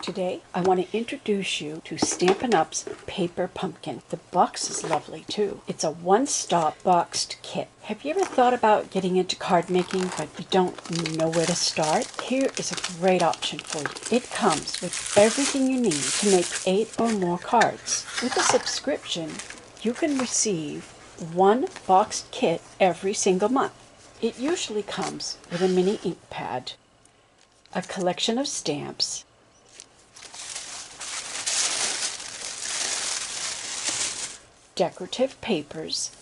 Today, I want to introduce you to Stampin' Up's Paper Pumpkin. The box is lovely too. It's a one-stop boxed kit. Have you ever thought about getting into card making but you don't know where to start? Here is a great option for you. It comes with everything you need to make 8 or more cards. With a subscription, you can receive one boxed kit every single month. It usually comes with a mini ink pad, a collection of stamps, decorative papers,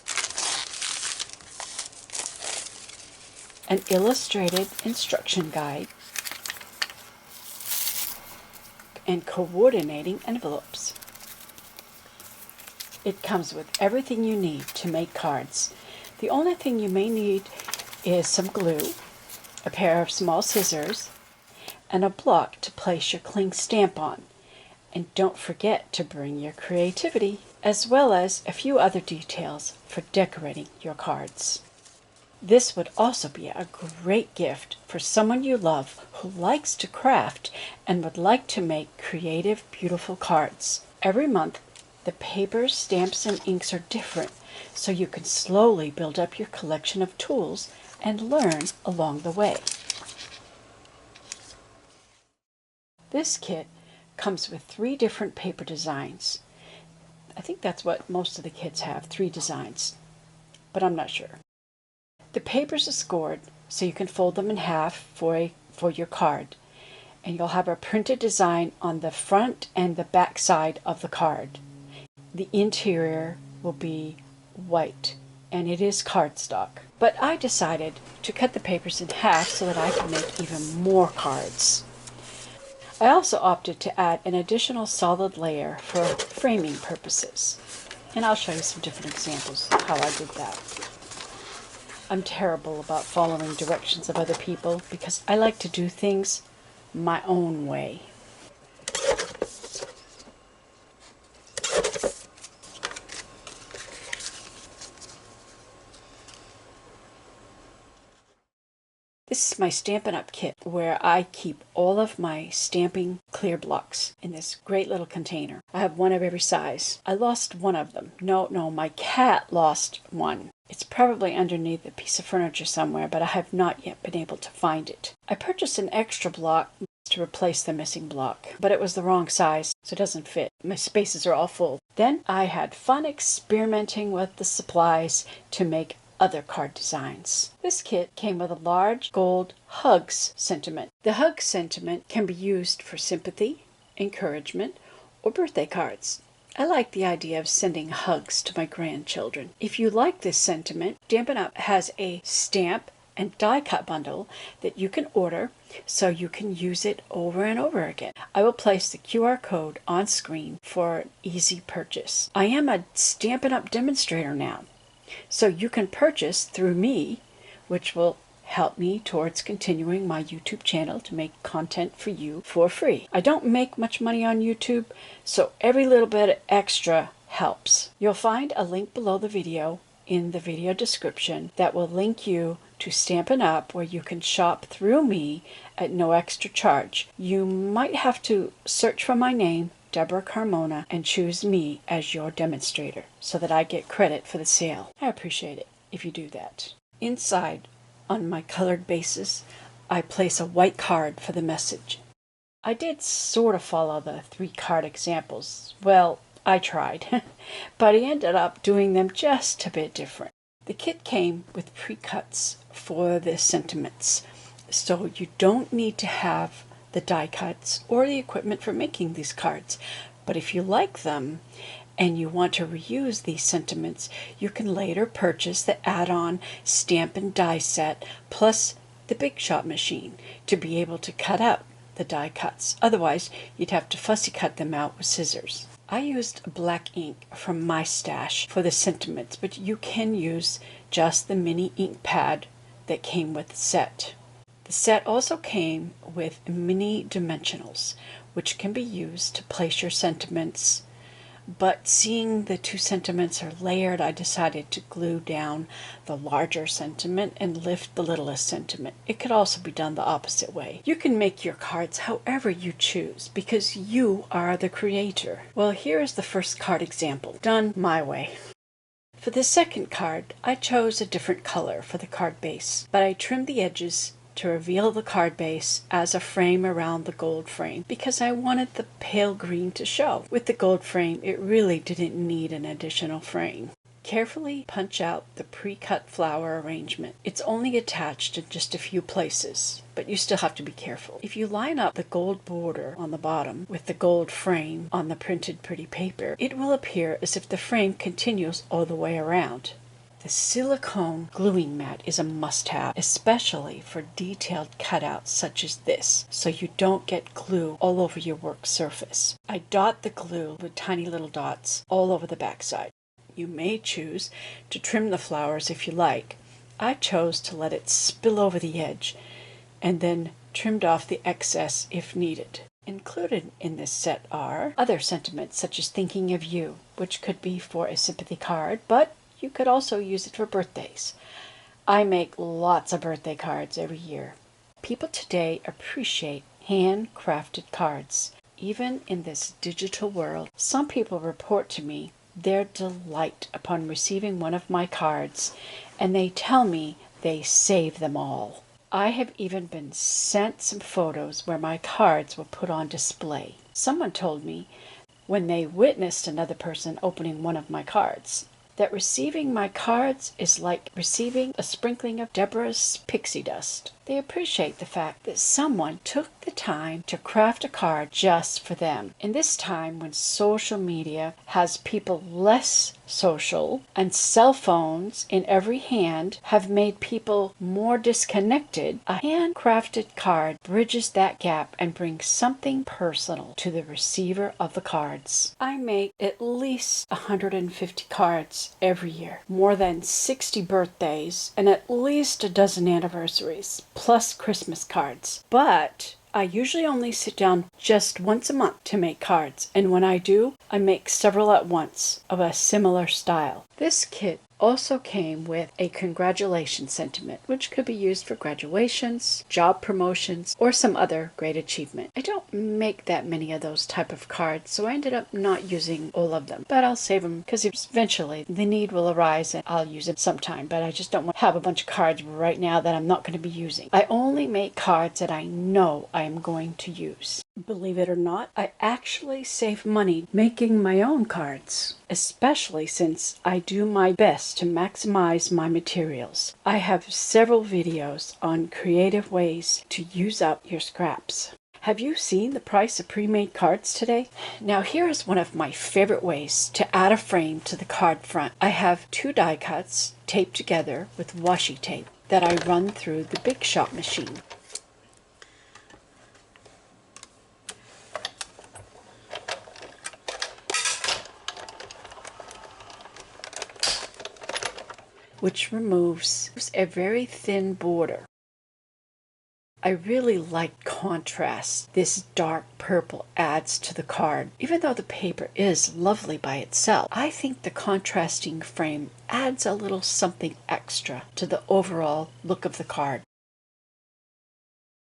an illustrated instruction guide, and coordinating envelopes. It comes with everything you need to make cards. The only thing you may need is some glue, a pair of small scissors, and a block to place your cling stamp on. And don't forget to bring your creativity, as well as a few other details for decorating your cards. This would also be a great gift for someone you love who likes to craft and would like to make creative, beautiful cards. Every month, the papers, stamps, and inks are different, so you can slowly build up your collection of tools and learn along the way. This kit comes with 3 different paper designs. I think that's what most of the kits have, 3 designs, but I'm not sure. The papers are scored so you can fold them in half for your card, and you'll have a printed design on the front and the back side of the card. The interior will be white, and it is cardstock. But I decided to cut the papers in half so that I can make even more cards. I also opted to add an additional solid layer for framing purposes, and I'll show you some different examples of how I did that. I'm terrible about following directions of other people because I like to do things my own way. This is my Stampin' Up kit where I keep all of my stamping clear blocks in this great little container. I have one of every size. I lost one of them. No, my cat lost one. It's probably underneath a piece of furniture somewhere, but I have not yet been able to find it. I purchased an extra block to replace the missing block, but it was the wrong size, so it doesn't fit. My spaces are all full. Then I had fun experimenting with the supplies to make other card designs. This kit came with a large gold hugs sentiment. The hug sentiment can be used for sympathy, encouragement, or birthday cards. I like the idea of sending hugs to my grandchildren. If you like this sentiment, Stampin' Up has a stamp and die cut bundle that you can order so you can use it over and over again. I will place the QR code on screen for easy purchase. I am a Stampin' Up demonstrator now, so you can purchase through me, which will help me towards continuing my YouTube channel to make content for you for free. I don't make much money on YouTube, so every little bit extra helps. You'll find a link below the video in the video description that will link you to Stampin' Up, where you can shop through me at no extra charge. You might have to search for my name, Debra Carmona, and choose me as your demonstrator so that I get credit for the sale. I appreciate it if you do that. Inside, on my colored bases, I place a white card for the message. I did sort of follow the 3 card examples. Well, I tried, but I ended up doing them just a bit different. The kit came with pre-cuts for the sentiments, so you don't need to have the die cuts or the equipment for making these cards. But if you like them and you want to reuse these sentiments, you can later purchase the add-on stamp and die set plus the Big Shot machine to be able to cut out the die cuts. Otherwise, you'd have to fussy cut them out with scissors. I used black ink from my stash for the sentiments, but you can use just the mini ink pad that came with the set. The set also came with mini dimensionals, which can be used to place your sentiments but seeing the two sentiments are layered, I decided to glue down the larger sentiment and lift the littlest sentiment. It could also be done the opposite way. You can make your cards however you choose because you are the creator. Well, here is the first card example, done my way. For the second card, I chose a different color for the card base, but I trimmed the edges to reveal the card base as a frame around the gold frame because I wanted the pale green to show. With the gold frame, it really didn't need an additional frame. Carefully punch out the pre-cut flower arrangement. It's only attached in just a few places, but you still have to be careful. If you line up the gold border on the bottom with the gold frame on the printed pretty paper, it will appear as if the frame continues all the way around. The silicone gluing mat is a must-have, especially for detailed cutouts such as this, so you don't get glue all over your work surface. I dot the glue with tiny little dots all over the backside. You may choose to trim the flowers if you like. I chose to let it spill over the edge and then trimmed off the excess if needed. Included in this set are other sentiments such as thinking of you, which could be for a sympathy card, but you could also use it for birthdays. I make lots of birthday cards every year. People today appreciate handcrafted cards. Even in this digital world, some people report to me their delight upon receiving one of my cards, and they tell me they save them all. I have even been sent some photos where my cards were put on display. Someone told me when they witnessed another person opening one of my cards that receiving my cards is like receiving a sprinkling of Debra's pixie dust. They appreciate the fact that someone took the time to craft a card just for them. In this time when social media has people less social and cell phones in every hand have made people more disconnected, a handcrafted card bridges that gap and brings something personal to the receiver of the cards. I make at least 150 cards every year, more than 60 birthdays, and at least a dozen anniversaries, plus Christmas cards. But I usually only sit down just once a month to make cards, and when I do, I make several at once of a similar style. This kit also came with a congratulations sentiment, which could be used for graduations, job promotions, or some other great achievement. I don't make that many of those type of cards, so I ended up not using all of them, but I'll save them because eventually the need will arise and I'll use it sometime, but I just don't want to have a bunch of cards right now that I'm not going to be using. I only make cards that I know I am going to use. Believe it or not, I actually save money making my own cards, especially since I do my best to maximize my materials. I have several videos on creative ways to use up your scraps. Have you seen the price of pre-made cards today? Now here is one of my favorite ways to add a frame to the card front. I have 2 die cuts taped together with washi tape that I run through the Big Shot machine. Which removes a very thin border. I really like contrast. This dark purple adds to the card. Even though the paper is lovely by itself, I think the contrasting frame adds a little something extra to the overall look of the card.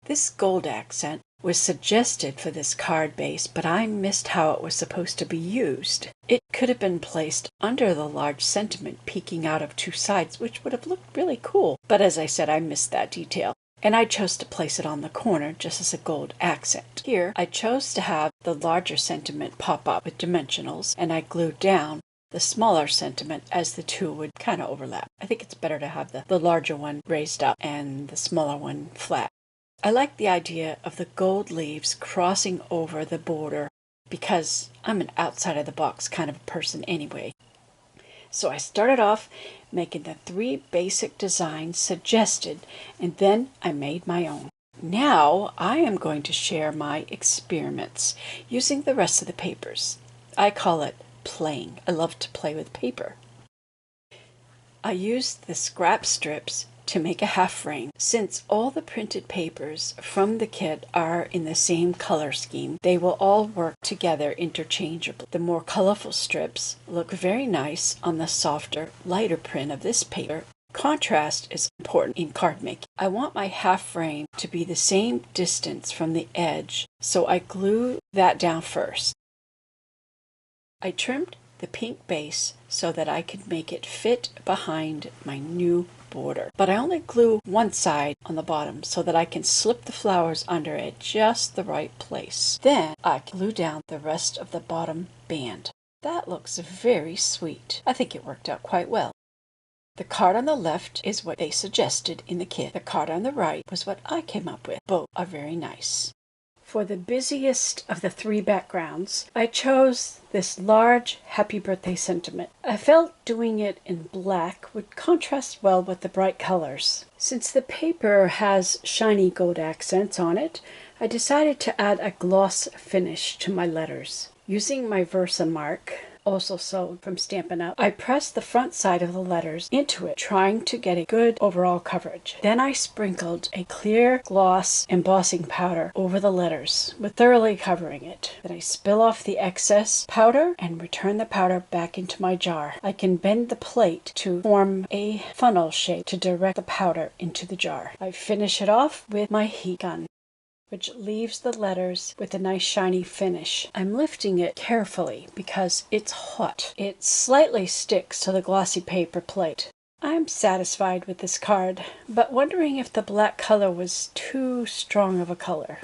This gold accent was suggested for this card base, but I missed how it was supposed to be used. It could have been placed under the large sentiment peeking out of 2 sides, which would have looked really cool. But as I said, I missed that detail, and I chose to place it on the corner just as a gold accent. Here, I chose to have the larger sentiment pop up with dimensionals, and I glued down the smaller sentiment as the two would kind of overlap. I think it's better to have the larger one raised up and the smaller one flat. I like the idea of the gold leaves crossing over the border because I'm an outside of the box kind of person anyway. So I started off making the 3 basic designs suggested, and then I made my own. Now I am going to share my experiments using the rest of the papers. I call it playing. I love to play with paper. I used the scrap strips to make a half frame. Since all the printed papers from the kit are in the same color scheme, they will all work together interchangeably. The more colorful strips look very nice on the softer, lighter print of this paper. Contrast is important in card making. I want my half frame to be the same distance from the edge, so I glue that down first. I trimmed the pink base so that I could make it fit behind my new border. But I only glue one side on the bottom so that I can slip the flowers under at just the right place. Then I glue down the rest of the bottom band. That looks very sweet. I think it worked out quite well. The card on the left is what they suggested in the kit. The card on the right was what I came up with. Both are very nice. For the busiest of the three backgrounds, I chose this large happy birthday sentiment. I felt doing it in black would contrast well with the bright colors. Since the paper has shiny gold accents on it, I decided to add a gloss finish to my letters. Using my Versamark, also sewed from Stampin' Up, I pressed the front side of the letters into it, trying to get a good overall coverage. Then I sprinkled a clear gloss embossing powder over the letters, with thoroughly covering it. Then I spill off the excess powder and return the powder back into my jar. I can bend the plate to form a funnel shape to direct the powder into the jar. I finish it off with my heat gun, which leaves the letters with a nice shiny finish. I'm lifting it carefully because it's hot. It slightly sticks to the glossy paper plate. I'm satisfied with this card, but wondering if the black color was too strong of a color.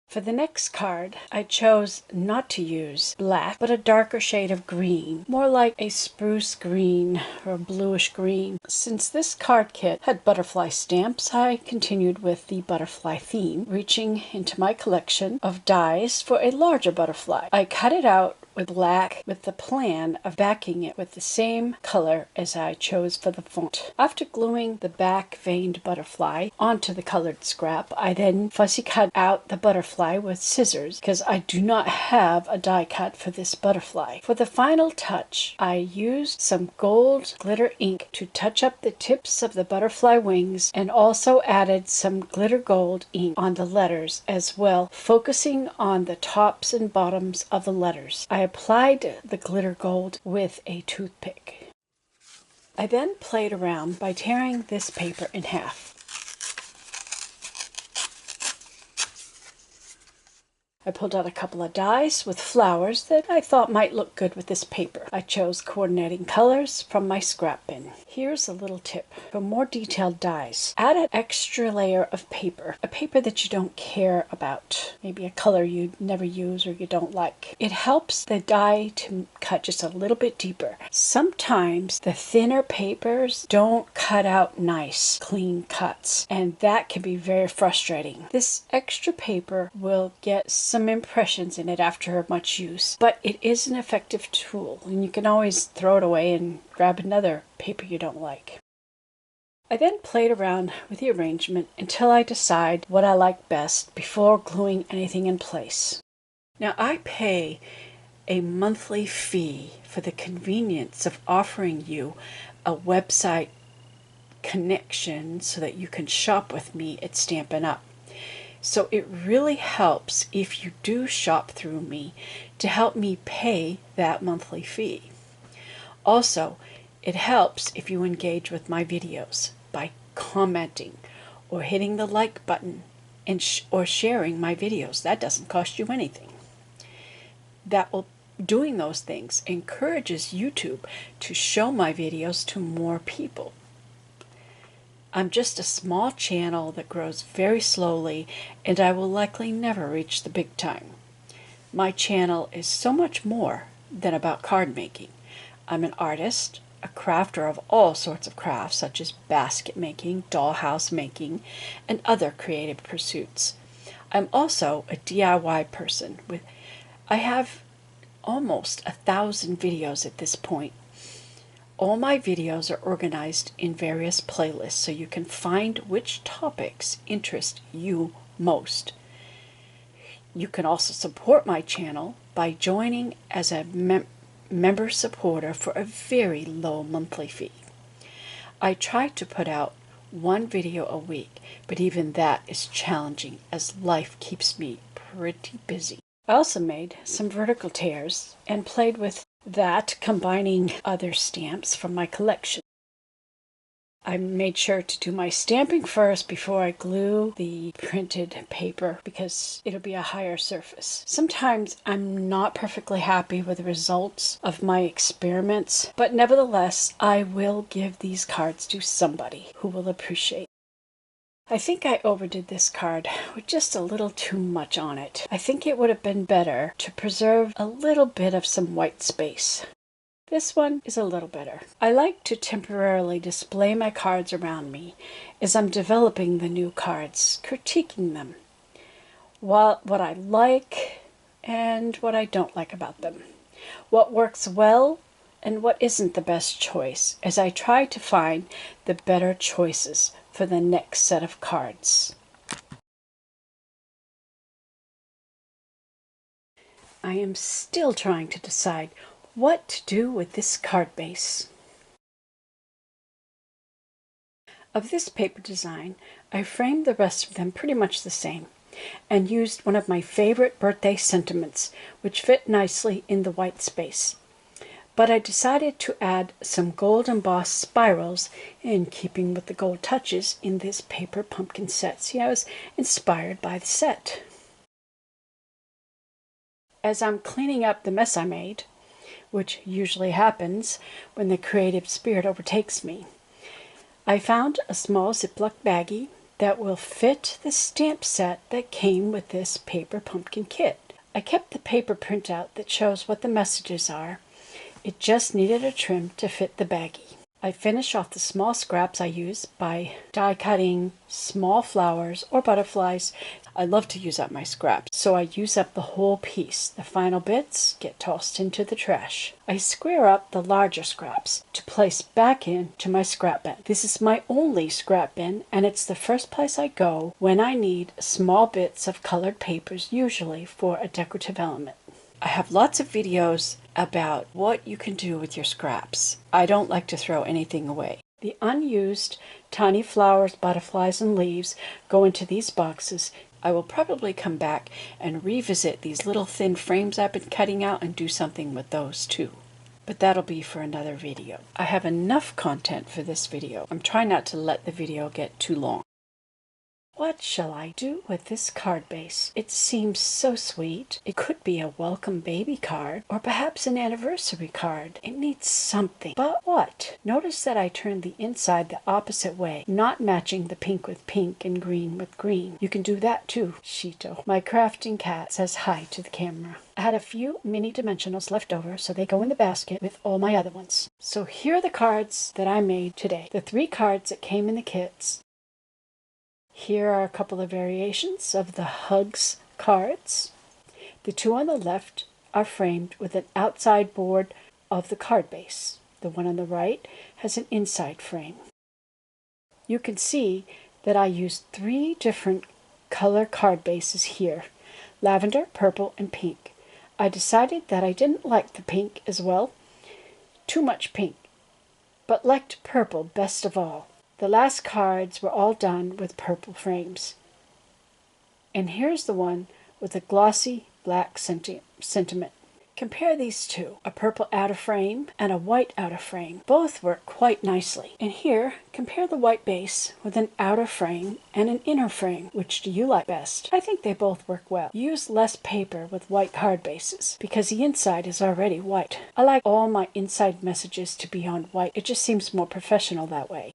For the next card, I chose not to use black, but a darker shade of green, more like a spruce green or bluish green. Since this card kit had butterfly stamps, I continued with the butterfly theme, reaching into my collection of dies for a larger butterfly. I cut it out with black with the plan of backing it with the same color as I chose for the font. After gluing the back veined butterfly onto the colored scrap, I then fussy cut out the butterfly with scissors because I do not have a die cut for this butterfly. For the final touch, I used some gold glitter ink to touch up the tips of the butterfly wings and also added some glitter gold ink on the letters as well, focusing on the tops and bottoms of the letters. I applied the glitter gold with a toothpick. I then played around by tearing this paper in half. I pulled out a couple of dies with flowers that I thought might look good with this paper. I chose coordinating colors from my scrap bin. Here's a little tip. For more detailed dies, add an extra layer of paper, a paper that you don't care about, maybe a color you never use or you don't like. It helps the die to cut just a little bit deeper. Sometimes the thinner papers don't cut out nice, clean cuts, and that can be very frustrating. This extra paper will get some impressions in it after much use, but it is an effective tool, and you can always throw it away and grab another paper you don't like. I then played around with the arrangement until I decide what I like best before gluing anything in place. Now I pay a monthly fee for the convenience of offering you a website connection so that you can shop with me at Stampin' Up. So it really helps if you do shop through me to help me pay that monthly fee. Also, it helps if you engage with my videos by commenting or hitting the like button and or sharing my videos. That doesn't cost you anything. Doing those things encourages YouTube to show my videos to more people. I'm just a small channel that grows very slowly, and I will likely never reach the big time. My channel is so much more than about card making. I'm an artist, a crafter of all sorts of crafts, such as basket making, dollhouse making, and other creative pursuits. I'm also a DIY person. I have almost 1,000 videos at this point. All my videos are organized in various playlists so you can find which topics interest you most. You can also support my channel by joining as a member supporter for a very low monthly fee. I try to put out one video a week, but even that is challenging as life keeps me pretty busy. I also made some vertical tears and played with that, combining other stamps from my collection. I made sure to do my stamping first before I glue the printed paper because it'll be a higher surface. Sometimes I'm not perfectly happy with the results of my experiments, but nevertheless, I will give these cards to somebody who will appreciate. I think I overdid this card with just a little too much on it. I think it would have been better to preserve a little bit of some white space. This one is a little better. I like to temporarily display my cards around me as I'm developing the new cards, critiquing them, what I like and what I don't like about them, what works well and what isn't the best choice, as I try to find the better choices for the next set of cards. I am still trying to decide what to do with this card base. Of this paper design, I framed the rest of them pretty much the same and used one of my favorite birthday sentiments, which fit nicely in the white space. But I decided to add some gold embossed spirals in keeping with the gold touches in this paper pumpkin set. See, I was inspired by the set. As I'm cleaning up the mess I made, which usually happens when the creative spirit overtakes me, I found a small Ziploc baggie that will fit the stamp set that came with this paper pumpkin kit. I kept the paper printout that shows what the messages are. It just needed a trim to fit the baggie. I finish off the small scraps I use by die cutting small flowers or butterflies. I love to use up my scraps, so I use up the whole piece. The final bits get tossed into the trash. I square up the larger scraps to place back into my scrap bin. This is my only scrap bin, and it's the first place I go when I need small bits of colored papers, usually for a decorative element. I have lots of videos about what you can do with your scraps. I don't like to throw anything away. The unused tiny flowers, butterflies, and leaves go into these boxes. I will probably come back and revisit these little thin frames I've been cutting out and do something with those too. But that'll be for another video. I have enough content for this video. I'm trying not to let the video get too long. What shall I do with this card base? It seems so sweet. It could be a welcome baby card or perhaps an anniversary card. It needs something. But what? Notice that I turned the inside the opposite way, not matching the pink with pink and green with green. You can do that too, Shito. My crafting cat says hi to the camera. I had a few mini dimensionals left over, so they go in the basket with all my other ones. So here are the cards that I made today. The 3 cards that came in the kits. Here are a couple of variations of the Hugs cards. The 2 on the left are framed with an outside board of the card base. The one on the right has an inside frame. You can see that I used 3 different color card bases here: lavender, purple, and pink. I decided that I didn't like the pink as well, too much pink, but liked purple best of all. The last cards were all done with purple frames. And here's the one with a glossy black sentiment. Compare these two, a purple outer frame and a white outer frame. Both work quite nicely. And here, compare the white base with an outer frame and an inner frame. Which do you like best? I think they both work well. Use less paper with white card bases because the inside is already white. I like all my inside messages to be on white. It just seems more professional that way.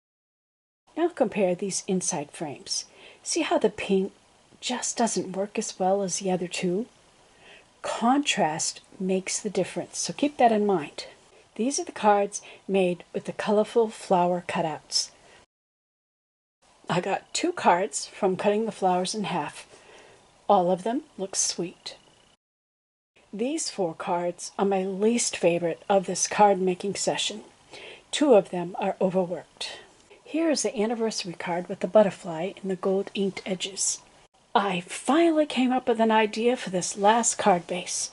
Now compare these inside frames. See how the pink just doesn't work as well as the other two? Contrast makes the difference, so keep that in mind. These are the cards made with the colorful flower cutouts. I got 2 cards from cutting the flowers in half. All of them look sweet. These 4 cards are my least favorite of this card making session. 2 of them are overworked. Here is the anniversary card with the butterfly and the gold inked edges. I finally came up with an idea for this last card base.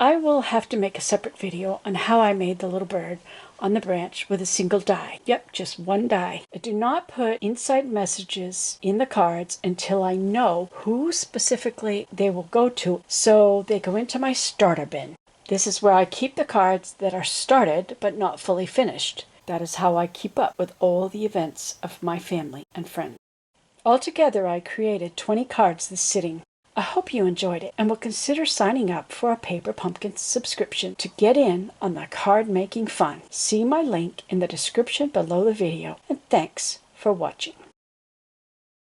I will have to make a separate video on how I made the little bird on the branch with a single die. Yep, just one die. I do not put inside messages in the cards until I know who specifically they will go to, so they go into my starter bin. This is where I keep the cards that are started but not fully finished. That is how I keep up with all the events of my family and friends. Altogether, I created 20 cards this sitting. I hope you enjoyed it and will consider signing up for a Paper Pumpkins subscription to get in on the card making fun. See my link in the description below the video, and thanks for watching.